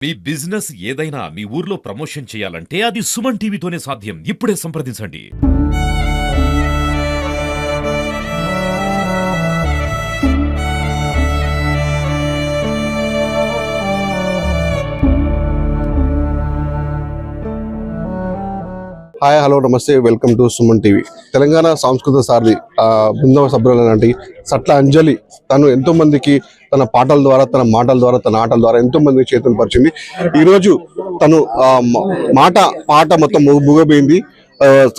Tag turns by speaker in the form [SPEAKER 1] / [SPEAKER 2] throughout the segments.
[SPEAKER 1] మీ business ఏదైనా మీ ఊర్లో promotion చేయాలంటే అది సుమన్ టీవీతోనే సాధ్యం. ఇప్పుడే సంప్రదించండి.
[SPEAKER 2] హాయ్ హలో నమస్తే welcome to Suman TV. Telangana సాంస్కృతిక సారథి బృందవ సభ్యులు లాంటి సట్ల అంజలి తను ఎంతో మందికి తన పాటల ద్వారా, తన మాటల ద్వారా, తన ఆటల ద్వారా ఎంతో మందికి చేతులు పరిచింది. ఈరోజు తను పాట మొత్తం ముగబోయింది.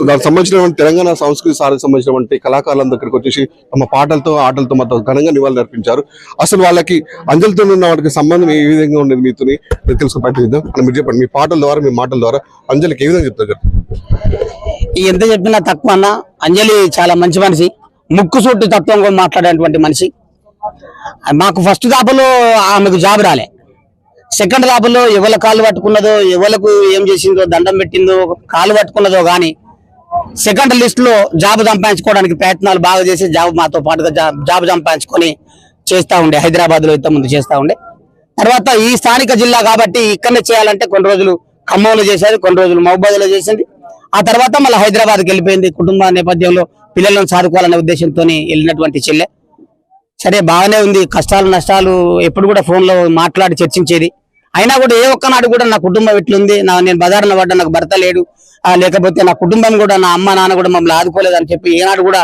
[SPEAKER 2] దానికి సంబంధించినటువంటి తెలంగాణ సంస్కృతి సారథికి సంబంధించినటువంటి కళాకారులందరి దగ్గరికి వచ్చేసి తమ పాటలతో ఆటలతో మొత్తం ఘనంగా నివాళులు అర్పించారు. అసలు వాళ్ళకి అంజలితో ఉన్న వాటికి సంబంధం ఏ విధంగా ఉండేది మీతోని తెలుసుకుని ప్రయత్నిద్దాం. మీరు చెప్పండి, మీ పాటల ద్వారా, మీ మాటల ద్వారా అంజలికి ఏ విధంగా చెప్తారు?
[SPEAKER 3] ఎంత చెప్పినా తక్కువ అన్న. అంజలి చాలా మంచి మనిషి, ముక్కుసూటి తత్వంగా మాట్లాడేటువంటి మనిషి. మాకు ఫస్ట్ దాపులో ఆమెకు జాబ్ రాలే, సెకండ్ దాపులో ఎవరి కాళ్ళు పట్టుకున్నదో, ఎవరికి ఏం చేసిందో, దండం పెట్టిందో, కాళ్ళు పట్టుకున్నదో గాని సెకండ్ లిస్ట్ లో జాబ్ సంపాదించుకోవడానికి ప్రయత్నాలు బాగా చేసి జాబ్ మాతో పాటుగా జాబ్ సంపాదించుకొని చేస్తా ఉండే. హైదరాబాద్ లో ఇంత ముందు చేస్తా ఉండే. తర్వాత ఈ స్థానిక జిల్లా కాబట్టి ఇక్కడనే చేయాలంటే కొన్ని రోజులు ఖమ్మంలో చేసేది, కొన్ని రోజులు మహబూబాద్ లో చేసింది. ఆ తర్వాత మళ్ళీ హైదరాబాద్కి వెళ్ళిపోయింది. కుటుంబ నేపథ్యంలో పిల్లలను సాదుకోవాలనే ఉద్దేశంతో వెళ్ళినటువంటి చెల్లె. సరే బాగానే ఉంది. కష్టాలు నష్టాలు ఎప్పుడు కూడా ఫోన్ లో మాట్లాడి చర్చించేది. అయినా కూడా ఏ ఒక్కనాడు కూడా నా కుటుంబం ఎట్లుంది, నేను బజారున పడ్డా, నాకు భర్త లేడు, లేకపోతే నా కుటుంబం కూడా, నా అమ్మ నాన్న కూడా మమ్మల్ని ఆదుకోలేదు అని చెప్పి ఏనాడు కూడా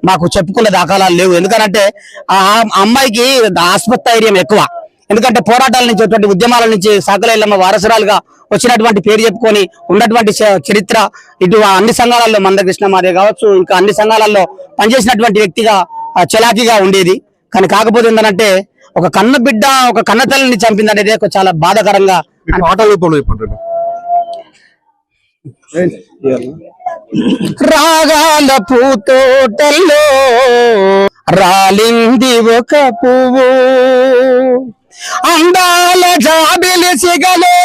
[SPEAKER 3] మాకు చెప్పుకునే దాఖలాలు లేవు. ఎందుకంటే ఆ అమ్మాయికి ఆత్మస్థైర్యం ఎక్కువ. ఎందుకంటే పోరాటాల నుంచి, అటువంటి ఉద్యమాల నుంచి సాకలైలమ్మ వారసురాలుగా వచ్చినటువంటి పేరు చెప్పుకొని ఉన్నటువంటి చరిత్ర ఇటు అన్ని సంఘాలలో మందకృష్ణ మాదే కావచ్చు, ఇంకా అన్ని సంఘాలలో పనిచేసినటువంటి వ్యక్తిగా చలాకీగా ఉండేది. కానీ కాకపోతే ఏంటంటే ఒక కన్న బిడ్డ, ఒక కన్న తల్లిని చంపిందనేది చాలా బాధాకరంగా. రాగాల పూతోటల్లో రాలింది ఒక పువ్వు, అందాల జాబిలి సిగలో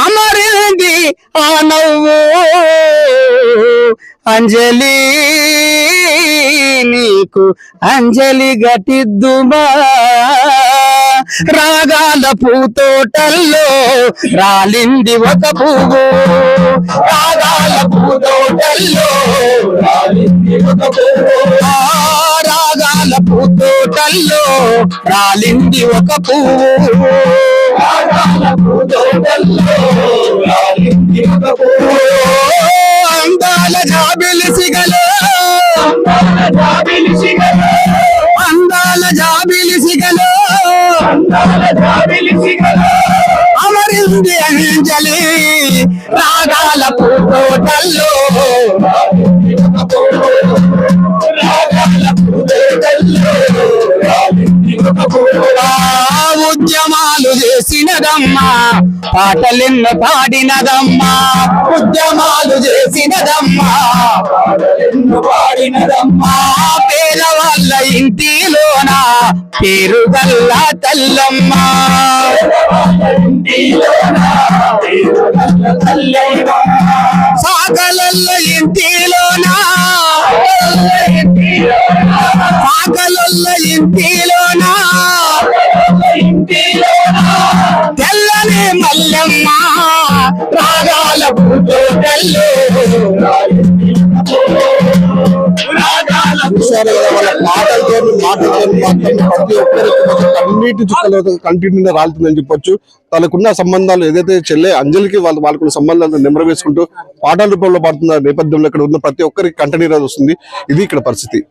[SPEAKER 3] అమరింది ఆ నవ్వు. అంజలి నీకు అంజలి గటిద్దుమా, రాగాల పూతోటల్లో రాలింది ఒక పువ్వు, రాగాల పూతోటల్లో రాలింది ఒక పువ్వు, రాగాల పూతోటల్లో రాలింది ఒక పువ్వు, రాగాల పూతోటల్లో రాలింది ఒక పువ్వు. అందాల జాబిలి సిగలో, అందాల జాబిలి సిగలో, అందాల జాబిలి సిగలో, అందాల జాబిలి సిగలో అమరింది అంజలి, రాగాల పూతోటల్లో రాగాల పూతోటల్లో రాలింది ఒక పువ్వు. ఉద్యమాలు చేసినదమ్మా, పాటలెన్నో పాడినదమ్మా, ఉద్యమాలు చేసినదమ్మా, పాటలెన్నో పాడినదమ్మా. పేదవాళ్ళ ఇంటిలోన పేరుగల్ల తల్లమ్మ, సాగలల్ల ఇంటిలోన, సాగలల్ల ఇంటిలోన తెల్లని మల్లెమ్మ, రాగాల పూతోటల్లో
[SPEAKER 2] వాళ్ళ మాటలతో మాత్రం ప్రతి ఒక్కరికి కన్నీటి చుక్కలు కంటి నిండా రాలుతుందని చెప్పొచ్చు. తనకున్న సంబంధాలు ఏదైతే చెల్లె అంజలికి వాళ్ళకున్న సంబంధాలను నెమరు వేసుకుంటూ పాటల రూపంలో పాడుతున్న నేపథ్యంలో ఇక్కడ ఉన్న ప్రతి ఒక్కరికి కంటనీరు వస్తుంది. ఇది ఇక్కడ పరిస్థితి.